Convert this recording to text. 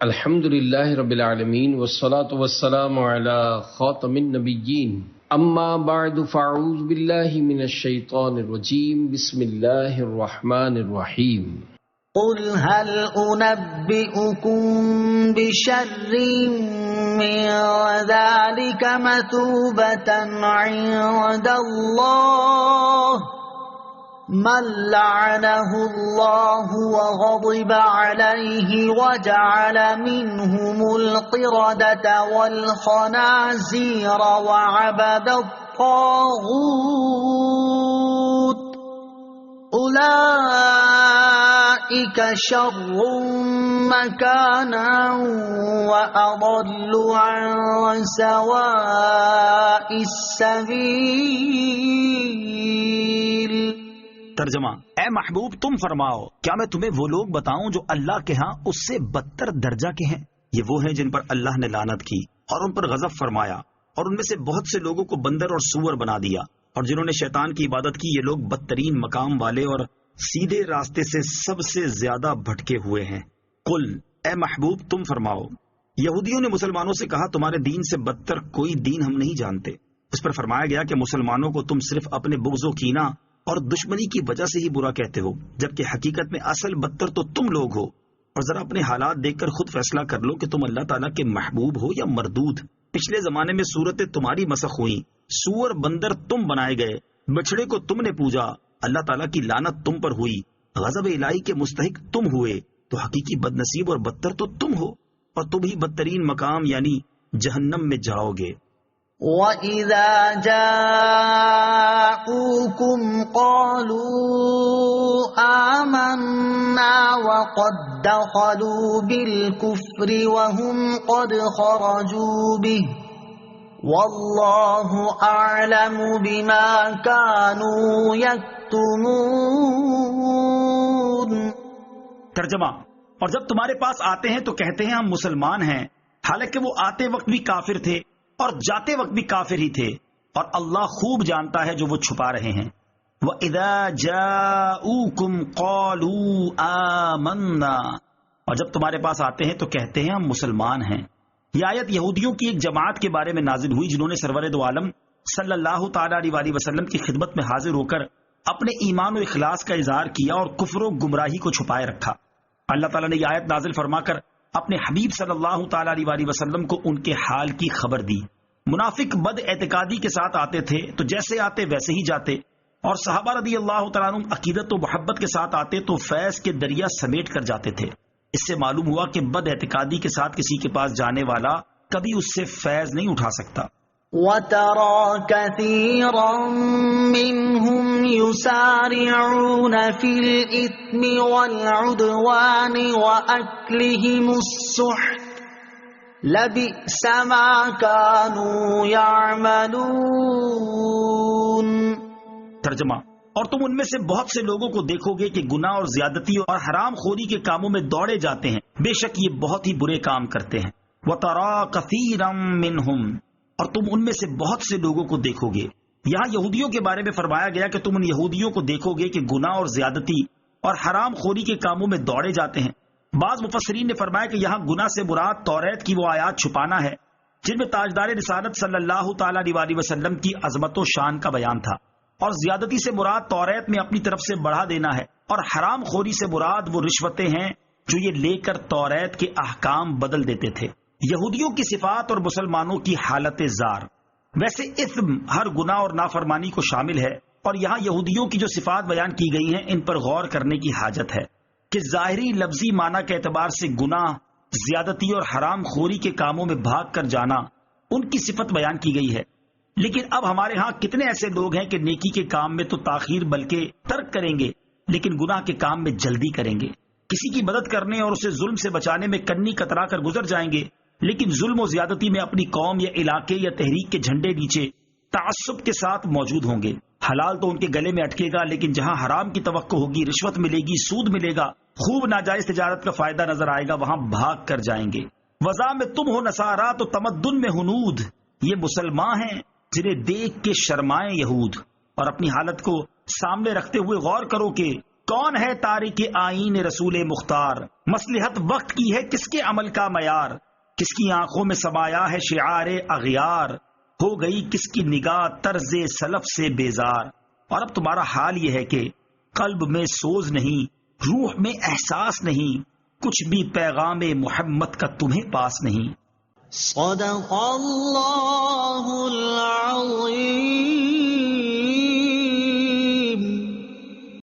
الحمد للہ رب العالمین والصلاة والسلام علی خاتم النبیین اما بعد فاعوذ باللہ من الشیطان الرجیم بسم اللہ الرحمن الرحیم قل هل انبئکم بشر من ذلك مثوبة عند اللہ من لعنه الله وغضب عليه وجعل منهم القردة والخنازير وعبد الطاغوت أولئك شر مكانا وأضل عن سواء السبيل۔ ترجمہ: اے محبوب تم فرماؤ کیا میں تمہیں وہ لوگ بتاؤں جو اللہ کے ہاں اس سے بدتر درجہ کے ہیں؟ یہ وہ ہیں جن پر اللہ نے لعنت کی اور ان پر غضب فرمایا، اور ان میں سے بہت سے لوگوں کو بندر اور سور بنا دیا، اور جنہوں نے شیطان کی عبادت کی یہ لوگ بدترین مقام والے اور سیدھے راستے سے سب سے زیادہ بھٹکے ہوئے ہیں۔ قل، اے محبوب تم فرماؤ، یہودیوں نے مسلمانوں سے کہا تمہارے دین سے بدتر کوئی دین ہم نہیں جانتے۔ اس پر فرمایا گیا کہ مسلمانوں کو تم صرف اپنے بغض و کینہ اور دشمنی کی وجہ سے ہی برا کہتے ہو، جبکہ حقیقت میں اصل بدتر تو تم لوگ ہو۔ اور ذرا اپنے حالات دیکھ کر خود فیصلہ کر لو کہ تم اللہ تعالیٰ کے محبوب ہو یا مردود۔ پچھلے زمانے میں صورتیں تمہاری مسخ ہوئیں، سور بندر تم بنائے گئے، بچڑے کو تم نے پوجا، اللہ تعالیٰ کی لعنت تم پر ہوئی، غضب الہی کے مستحق تم ہوئے، تو حقیقی بد نصیب اور بدتر تو تم ہو، اور تم ہی بدترین مقام یعنی جہنم میں جاؤ گے۔ وَإِذَا جَاءُوكُمْ قَالُوا آمَنَّا وَقَدْ دَخَلُوا بِالْكُفْرِ وَهُمْ قَدْ خَرَجُوا بِهِ وَاللَّهُ أَعْلَمُ بِمَا كَانُوا يَكْتُمُونَ۔ ترجمہ: اور جب تمہارے پاس آتے ہیں تو کہتے ہیں ہم مسلمان ہیں، حالانکہ وہ آتے وقت بھی کافر تھے اور جاتے وقت بھی کافر ہی تھے، اور اللہ خوب جانتا ہے جو وہ چھپا رہے ہیں۔ وَإِذَا جَاءُوكُمْ قَالُوا آمَنَّا، اور جب تمہارے پاس آتے ہیں تو کہتے ہیں ہم مسلمان ہیں۔ یہ آیت یہودیوں کی ایک جماعت کے بارے میں نازل ہوئی جنہوں نے سرور دو عالم صلی اللہ تعالی علیہ وسلم کی خدمت میں حاضر ہو کر اپنے ایمان و اخلاص کا اظہار کیا اور کفر و گمراہی کو چھپائے رکھا۔ اللہ تعالیٰ نے یہ آیت نازل فرما کر اپنے حبیب صلی اللہ تعالی علیہ وسلم کو ان کے حال کی خبر دی۔ منافق بد اعتقادی کے ساتھ آتے تھے تو جیسے آتے ویسے ہی جاتے، اور صحابہ رضی اللہ تعالیٰ عنہ عقیدت و محبت کے ساتھ آتے تو فیض کے دریا سمیٹ کر جاتے تھے۔ اس سے معلوم ہوا کہ بد اعتقادی کے ساتھ کسی کے پاس جانے والا کبھی اس سے فیض نہیں اٹھا سکتا۔ وَتَرَى كَثِيرًا مِّنْهُمْ يُسَارِعُونَ فِي الْإِثْمِ وَالْعُدْوَانِ وَأَكْلِهِمُ السُّحْتَ لَبِئْسَ مَا كَانُوا يَعْمَلُونَ۔ ترجمہ: اور تم ان میں سے بہت سے لوگوں کو دیکھو گے کہ گناہ اور زیادتی اور حرام خوری کے کاموں میں دوڑے جاتے ہیں، بے شک یہ بہت ہی برے کام کرتے ہیں۔ وَتَرَى كَثِيرًا مِّنْهُمْ، اور تم ان میں سے بہت سے لوگوں کو دیکھو گے۔ یہاں یہودیوں کے بارے میں فرمایا گیا کہ تم ان یہودیوں کو دیکھو گے کہ گناہ اور زیادتی اور حرام خوری کے کاموں میں دوڑے جاتے ہیں۔ بعض مفسرین نے فرمایا کہ یہاں گناہ سے مراد توریت کی وہ آیات چھپانا ہے جن میں تاجدار رسالت صلی اللہ تعالی علیہ وسلم کی عظمت و شان کا بیان تھا، اور زیادتی سے مراد توریت میں اپنی طرف سے بڑھا دینا ہے، اور حرام خوری سے مراد وہ رشوتیں ہیں جو یہ لے کر توریت کے احکام بدل دیتے تھے۔ یہودیوں کی صفات اور مسلمانوں کی حالت زار۔ ویسے اثم ہر گناہ اور نافرمانی کو شامل ہے، اور یہاں یہودیوں کی جو صفات بیان کی گئی ہیں ان پر غور کرنے کی حاجت ہے کہ ظاہری لفظی معنی کے اعتبار سے گناہ، زیادتی اور حرام خوری کے کاموں میں بھاگ کر جانا ان کی صفت بیان کی گئی ہے، لیکن اب ہمارے ہاں کتنے ایسے لوگ ہیں کہ نیکی کے کام میں تو تاخیر بلکہ ترک کریں گے، لیکن گناہ کے کام میں جلدی کریں گے۔ کسی کی مدد کرنے اور اسے ظلم سے بچانے میں کنی کترا کر گزر جائیں گے، لیکن ظلم و زیادتی میں اپنی قوم یا علاقے یا تحریک کے جھنڈے نیچے تعصب کے ساتھ موجود ہوں گے۔ حلال تو ان کے گلے میں اٹکے گا، لیکن جہاں حرام کی توقع ہوگی، رشوت ملے گی، سود ملے گا، خوب ناجائز تجارت کا فائدہ نظر آئے گا، وہاں بھاگ کر جائیں گے۔ وضع میں تم ہو نصارا تو تمدن میں ہنود، یہ مسلمان ہیں جنہیں دیکھ کے شرمائیں یہود۔ اور اپنی حالت کو سامنے رکھتے ہوئے غور کرو کہ کون ہے تارک آئین رسول مختار؟ مصلحت وقت کی ہے کس کے عمل کا معیار؟ کس کی آنکھوں میں سمایا ہے شعار اغیار؟ ہو گئی کس کی نگاہ طرز سلف سے بیزار؟ اور اب تمہارا حال یہ ہے کہ قلب میں سوز نہیں، روح میں احساس نہیں، کچھ بھی پیغام محمد کا تمہیں پاس نہیں۔ صدق اللہ العظیم۔